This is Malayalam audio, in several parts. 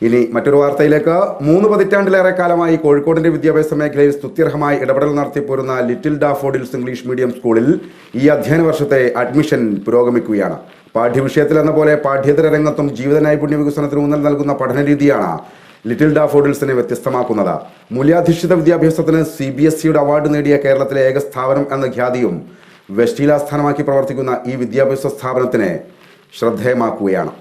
ഇനി മറ്റൊരു വാർത്തയിലേക്ക്. 3 പതിറ്റാണ്ടിലേറെ കാലമായി കോഴിക്കോടിന്റെ വിദ്യാഭ്യാസ മേഖലയിൽ സ്തുത്യർഹമായി ഇടപെടൽ നടത്തിപ്പോരുന്ന ലിറ്റിൽ ഡാഫോഡിൽസ് ഇംഗ്ലീഷ് മീഡിയം സ്കൂളിൽ ഈ അധ്യയന വർഷത്തെ അഡ്മിഷൻ പുരോഗമിക്കുകയാണ്. പാഠ്യവിഷയത്തിലെന്ന പോലെ പാഠ്യേതര രംഗത്തും ജീവിത നൈപുണ്യ വികസനത്തിന് ഊന്നൽ നൽകുന്ന പഠനരീതിയാണ് ലിറ്റിൽ ഡാഫോഡിൽസിനെ വ്യത്യസ്തമാക്കുന്നത്. മൂല്യാധിഷ്ഠിത വിദ്യാഭ്യാസത്തിന് CBSEയുടെ അവാർഡ് നേടിയ കേരളത്തിലെ ഏക സ്ഥാപനം എന്ന ഖ്യാതിയും വെസ്റ്റ് ഹിൽ ആസ്ഥാനമാക്കി പ്രവർത്തിക്കുന്ന ഈ വിദ്യാഭ്യാസ സ്ഥാപനത്തിനെ ശ്രദ്ധേയമാക്കുകയാണ്.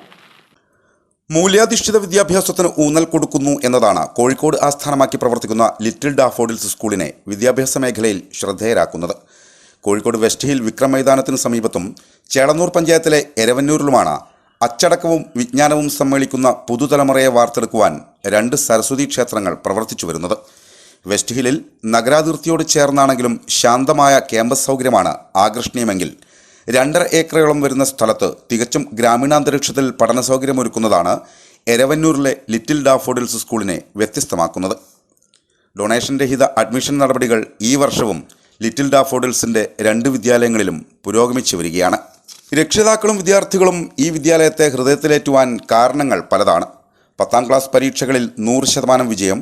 മൂല്യാധിഷ്ഠിത വിദ്യാഭ്യാസത്തിന് ഊന്നൽ കൊടുക്കുന്നു എന്നതാണ് കോഴിക്കോട് ആസ്ഥാനമാക്കി പ്രവർത്തിക്കുന്ന ലിറ്റിൽ ഡാഫോഡിൽസ് സ്കൂളിനെ വിദ്യാഭ്യാസ മേഖലയിൽ ശ്രദ്ധേയരാക്കുന്നത്. കോഴിക്കോട് വെസ്റ്റ് ഹിൽ വിക്രം മൈതാനത്തിന് സമീപത്തും ചേളന്നൂർ പഞ്ചായത്തിലെ എരവന്നൂരിലുമാണ് അച്ചടക്കവും വിജ്ഞാനവും സമ്മേളിക്കുന്ന പുതുതലമുറയെ വാർത്തെടുക്കുവാൻ 2 സരസ്വതി ക്ഷേത്രങ്ങൾ പ്രവർത്തിച്ചു വരുന്നത്. വെസ്റ്റ് ഹില്ലിൽ നഗരാതിർത്തിയോട് ചേർന്നാണെങ്കിലും ശാന്തമായ ക്യാമ്പസ് സൗകര്യമാണ് ആകർഷണീയമെങ്കിൽ 2.5 ഏക്കറോളം വരുന്ന സ്ഥലത്ത് തികച്ചും ഗ്രാമീണാന്തരീക്ഷത്തിൽ പഠന സൗകര്യമൊരുക്കുന്നതാണ് എരവന്നൂരിലെ ലിറ്റിൽ ഡാഫോഡിൽസ് സ്കൂളിനെ വ്യത്യസ്തമാക്കുന്നത്. ഡൊണേഷൻ രഹിത അഡ്മിഷൻ നടപടികൾ ഈ വർഷവും ലിറ്റിൽ ഡാഫോഡിൽസിൻ്റെ 2 വിദ്യാലയങ്ങളിലും പുരോഗമിച്ചു വരികയാണ്. രക്ഷിതാക്കളും വിദ്യാർത്ഥികളും ഈ വിദ്യാലയത്തെ ഹൃദയത്തിലേറ്റുവാൻ കാരണങ്ങൾ പലതാണ്. 10ാം ക്ലാസ് പരീക്ഷകളിൽ 100% വിജയം,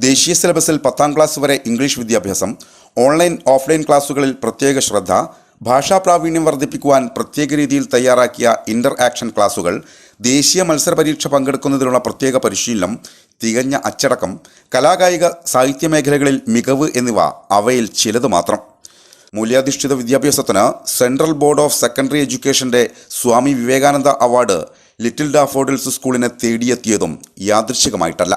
ദേശീയ സിലബസിൽ 10ാം ക്ലാസ് വരെ ഇംഗ്ലീഷ് വിദ്യാഭ്യാസം, ഓൺലൈൻ ഓഫ്ലൈൻ ക്ലാസുകളിൽ പ്രത്യേക ശ്രദ്ധ, ഭാഷാ പ്രാവീണ്യം വർദ്ധിപ്പിക്കുവാൻ പ്രത്യേക രീതിയിൽ തയ്യാറാക്കിയ ഇൻ്റർ ആക്ഷൻ ക്ലാസുകൾ, ദേശീയ മത്സര പരീക്ഷ പങ്കെടുക്കുന്നതിനുള്ള പ്രത്യേക പരിശീലനം, തികഞ്ഞ അച്ചടക്കം, കലാകായിക സാഹിത്യ മേഖലകളിൽ മികവ് എന്നിവ അവയിൽ ചിലത് മാത്രം. മൂല്യാധിഷ്ഠിത വിദ്യാഭ്യാസത്തിന് സെൻട്രൽ ബോർഡ് ഓഫ് സെക്കൻഡറി എഡ്യൂക്കേഷൻ്റെ Swami Vivekananda award Little Daffodils സ്കൂളിനെ തേടിയെത്തിയതും യാദൃച്ഛികമായിട്ടല്ല.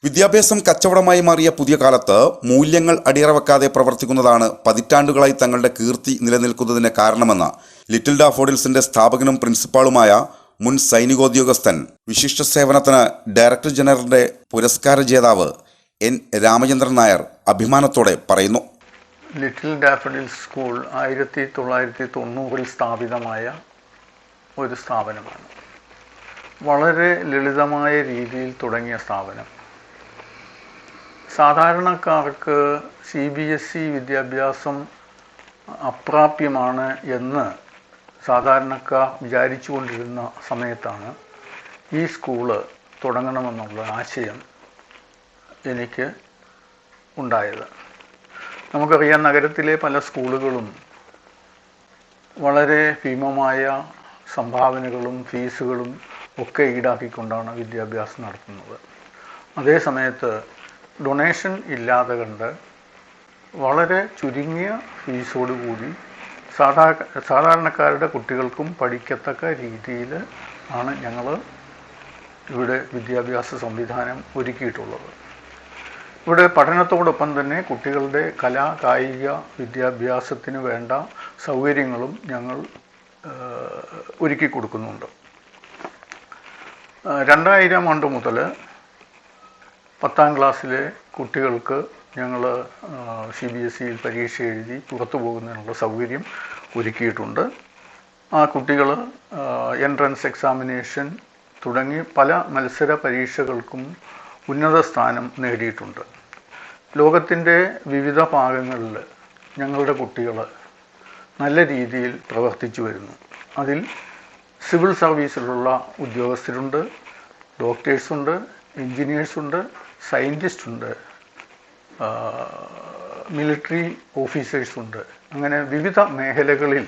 വിദ്യാഭ്യാസം കച്ചവടമായി മാറിയ പുതിയ കാലത്ത് മൂല്യങ്ങൾ അടിയറവെക്കാതെ പ്രവർത്തിക്കുന്നതാണ് പതിറ്റാണ്ടുകളായി തങ്ങളുടെ കീർത്തി നിലനിൽക്കുന്നതിന് കാരണമെന്ന് ലിറ്റിൽ ഡാഫോഡിൽസിൻ്റെ സ്ഥാപകനും പ്രിൻസിപ്പാളുമായ മുൻ സൈനികോദ്യോഗസ്ഥൻ, വിശിഷ്ട സേവനത്തിന് ഡയറക്ടർ ജനറലിൻ്റെ പുരസ്കാര ജേതാവ് N. രാമചന്ദ്രൻ നായർ അഭിമാനത്തോടെ പറയുന്നു. ലിറ്റിൽ ഡാഫോഡിൽസ് സ്കൂൾ 1990-ൽ സ്ഥാപിതമായ ഒരു സ്ഥാപനമാണ്. വളരെ ലളിതമായ രീതിയിൽ തുടങ്ങിയ സ്ഥാപനം. സാധാരണക്കാർക്ക് CBSE വിദ്യാഭ്യാസം അപ്രാപ്യമാണ് എന്ന് സാധാരണക്കാർ വിചാരിച്ചു കൊണ്ടിരുന്ന സമയത്താണ് ഈ സ്കൂള് തുടങ്ങണമെന്നുള്ള ആശയം എനിക്ക് ഉണ്ടായത്. നമുക്കറിയാം, നഗരത്തിലെ പല സ്കൂളുകളും വളരെ ഭീമമായ സംഭാവനകളും ഫീസുകളും ഒക്കെ ഈടാക്കിക്കൊണ്ടാണ് വിദ്യാഭ്യാസം നടത്തുന്നത്. അതേ സമയത്ത് ഡൊണേഷൻ ഇല്ലാതെ കണ്ട് വളരെ ചുരുങ്ങിയ ഫീസോടുകൂടി സാധാരണക്കാരുടെ കുട്ടികൾക്കും പഠിക്കത്തക്ക രീതിയിൽ ആണ് ഞങ്ങൾ ഇവിടെ വിദ്യാഭ്യാസ സംവിധാനം ഒരുക്കിയിട്ടുള്ളത്. ഇവിടെ പഠനത്തോടൊപ്പം തന്നെ കുട്ടികളുടെ കലാ കായിക വിദ്യാഭ്യാസത്തിന് വേണ്ട സൗകര്യങ്ങളും ഞങ്ങൾ ഒരുക്കി കൊടുക്കുന്നുണ്ട്. 2000 ആണ്ട് മുതൽ 10ാം ക്ലാസ്സിലെ കുട്ടികൾക്ക് ഞങ്ങൾ CBSEയിൽ പരീക്ഷ എഴുതി പുറത്തു പോകുന്നതിനുള്ള സൗകര്യം ഒരുക്കിയിട്ടുണ്ട്. ആ കുട്ടികൾ എൻട്രൻസ് എക്സാമിനേഷൻ തുടങ്ങി പല മത്സര പരീക്ഷകൾക്കും ഉന്നത സ്ഥാനം നേടിയിട്ടുണ്ട്. ലോകത്തിൻ്റെ വിവിധ ഭാഗങ്ങളിൽ ഞങ്ങളുടെ കുട്ടികൾ നല്ല രീതിയിൽ പ്രവർത്തിച്ചു വരുന്നു. അതിൽ സിവിൽ സർവീസിലുള്ള ഉദ്യോഗസ്ഥരുണ്ട്, ഡോക്ടേഴ്സുണ്ട്, എൻജിനീയേഴ്സുണ്ട്, സയൻറ്റിസ്റ്റുണ്ട്, മിലിറ്ററി ഓഫീസേഴ്സുണ്ട്. അങ്ങനെ വിവിധ മേഖലകളിൽ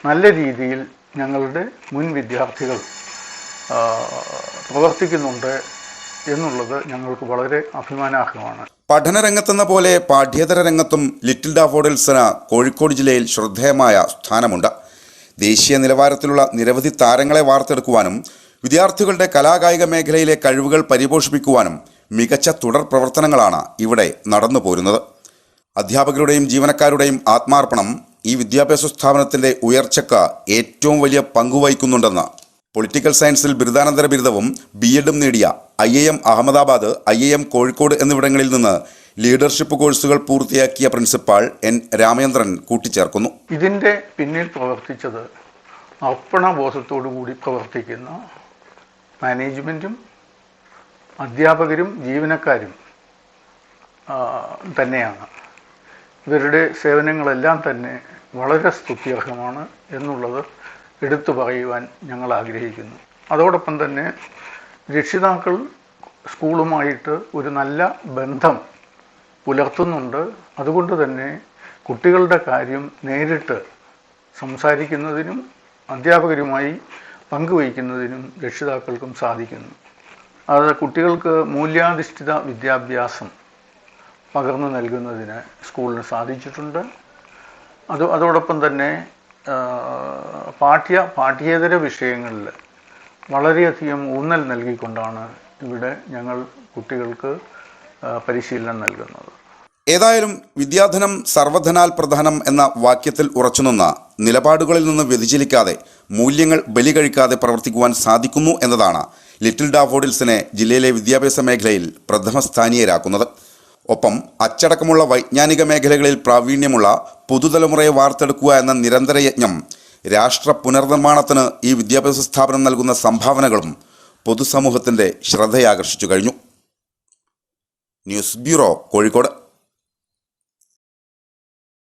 നല്ല രീതിയിൽ ഞങ്ങളുടെ മുൻ വിദ്യാർത്ഥികൾ പ്രവർത്തിക്കുന്നുണ്ട് എന്നുള്ളത് ഞങ്ങൾക്ക് വളരെ അഭിമാനാർഹമാണ്. പഠനരംഗത്തെന്ന പോലെ പാഠ്യേതര രംഗത്തും ലിറ്റിൽ ഡാഫോഡിൽസിന് കോഴിക്കോട് ജില്ലയിൽ ശ്രദ്ധേയമായ സ്ഥാനമുണ്ട്. ദേശീയ നിലവാരത്തിലുള്ള നിരവധി താരങ്ങളെ വാർത്തെടുക്കുവാനും വിദ്യാർത്ഥികളുടെ കലാകായിക മേഖലയിലെ കഴിവുകൾ പരിപോഷിപ്പിക്കുവാനും മികച്ച തുടർ പ്രവർത്തനങ്ങളാണ് ഇവിടെ നടന്നു പോരുന്നത്. അധ്യാപകരുടെയും ജീവനക്കാരുടെയും ആത്മാർപ്പണം ഈ വിദ്യാഭ്യാസ സ്ഥാപനത്തിൻ്റെ ഉയർച്ചയ്ക്ക് ഏറ്റവും വലിയ പങ്കുവഹിക്കുന്നുണ്ടെന്ന് പൊളിറ്റിക്കൽ സയൻസിൽ ബിരുദാനന്തര ബിരുദവും BEdും നേടിയ IIM അഹമ്മദാബാദ്, IIM കോഴിക്കോട് എന്നിവിടങ്ങളിൽ നിന്ന് ലീഡർഷിപ്പ് കോഴ്സുകൾ പൂർത്തിയാക്കിയ പ്രിൻസിപ്പാൾ N. രാമചന്ദ്രൻ കൂട്ടിച്ചേർക്കുന്നു. ഇതിൻ്റെ പിന്നിൽ പ്രവർത്തിച്ചത് അർപ്പണബോധത്തോടു കൂടി പ്രവർത്തിക്കുന്ന മാനേജ്മെൻറ്റും അധ്യാപകരും ജീവനക്കാരും തന്നെയാണ്. ഇവരുടെ സേവനങ്ങളെല്ലാം തന്നെ വളരെ സ്തുത്യർഹമാണ് എന്നുള്ളത് എടുത്തു പറയുവാൻ ഞങ്ങൾ ആഗ്രഹിക്കുന്നു. അതോടൊപ്പം തന്നെ രക്ഷിതാക്കൾ സ്കൂളുമായിട്ട് ഒരു നല്ല ബന്ധം പുലർത്തുന്നുണ്ട്. അതുകൊണ്ട് തന്നെ കുട്ടികളുടെ കാര്യം നേരിട്ട് സംസാരിക്കുന്നതിനും അധ്യാപകരുമായി പങ്കുവയ്ക്കുന്നതിനും രക്ഷിതാക്കൾക്കും സാധിക്കുന്നു. അത് കുട്ടികൾക്ക് മൂല്യാധിഷ്ഠിത വിദ്യാഭ്യാസം പകർന്നു നൽകുന്നതിന് സ്കൂളിന് സാധിച്ചിട്ടുണ്ട്. അതോടൊപ്പം തന്നെ പാഠ്യേതര വിഷയങ്ങളിൽ വളരെയധികം ഊന്നൽ നൽകിക്കൊണ്ടാണ് ഇവിടെ ഞങ്ങൾ കുട്ടികൾക്ക് പരിശീലനം നൽകുന്നത്. ഏതായാലും വിദ്യാധനം സർവധനാൽ പ്രധാനം എന്ന വാക്യത്തിൽ ഉറച്ചുനിന്ന നിലപാടുകളിൽ നിന്ന് വ്യതിചലിക്കാതെ മൂല്യങ്ങൾ ബലി കഴിക്കാതെ പ്രവർത്തിക്കുവാൻ സാധിക്കുന്നു എന്നതാണ് ലിറ്റിൽ ഡാഫോഡിൽസിനെ ജില്ലയിലെ വിദ്യാഭ്യാസ മേഖലയിൽ പ്രഥമ സ്ഥാനീയരാക്കുന്നത്. ഒപ്പം അച്ചടക്കമുള്ള വൈജ്ഞാനിക മേഖലകളിൽ പ്രാവീണ്യമുള്ള പുതുതലമുറയെ വാർത്തെടുക്കുക എന്ന നിരന്തര യജ്ഞം രാഷ്ട്ര പുനർനിർമ്മാണത്തിന് ഈ വിദ്യാഭ്യാസ സ്ഥാപനം നൽകുന്ന സംഭാവനകളും പൊതുസമൂഹത്തിൻ്റെ ശ്രദ്ധയാകർഷിച്ചു കഴിഞ്ഞു. News bureau, Kozhikode.